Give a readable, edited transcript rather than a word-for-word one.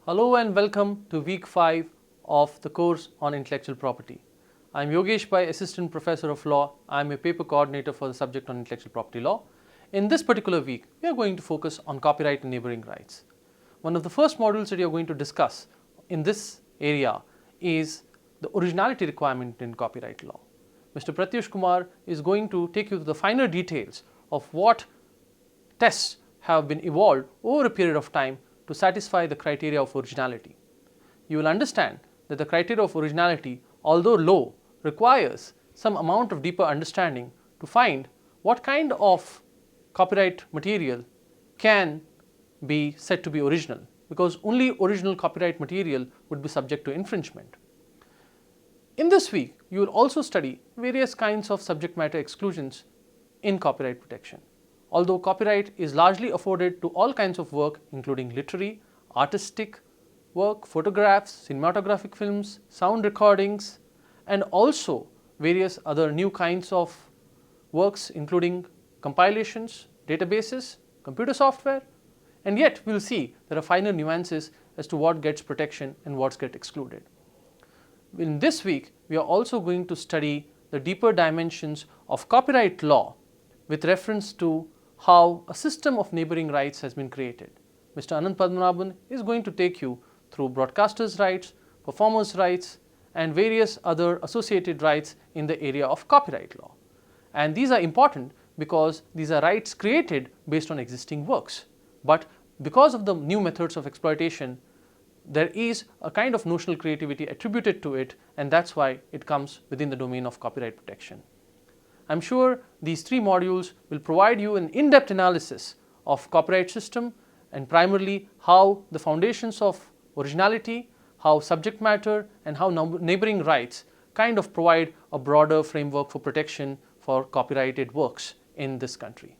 Hello and welcome to week 5 of the course on intellectual property. I am Yogesh Pai, Assistant Professor of Law. I am a paper coordinator for the subject on intellectual property law. In this particular week, we are going to focus on copyright and neighboring rights. One of the first modules that we are going to discuss in this area is the originality requirement in copyright law. Mr. Pratyush Kumar is going to take you to the finer details of what tests have been evolved over a period of time to satisfy the criteria of originality. You will understand that the criteria of originality, although low, requires some amount of deeper understanding to find what kind of copyright material can be said to be original, because only original copyright material would be subject to infringement. In this week, you will also study various kinds of subject matter exclusions in copyright protection. Although copyright is largely afforded to all kinds of work, including literary, artistic work, photographs, cinematographic films, sound recordings, and also various other new kinds of works, including compilations, databases, computer software, and yet we will see there are finer nuances as to what gets protection and what gets excluded. In this week, we are also going to study the deeper dimensions of copyright law with reference to how a system of neighboring rights has been created. Mr. Anand Padmanabhan is going to take you through broadcasters' rights, performers' rights, and various other associated rights in the area of copyright law. And these are important because these are rights created based on existing works. But because of the new methods of exploitation, there is a kind of notional creativity attributed to it, and that's why it comes within the domain of copyright protection. I'm sure these 3 modules will provide you an in-depth analysis of copyright system and primarily how the foundations of originality, how subject matter, and how neighboring rights kind of provide a broader framework for protection for copyrighted works in this country.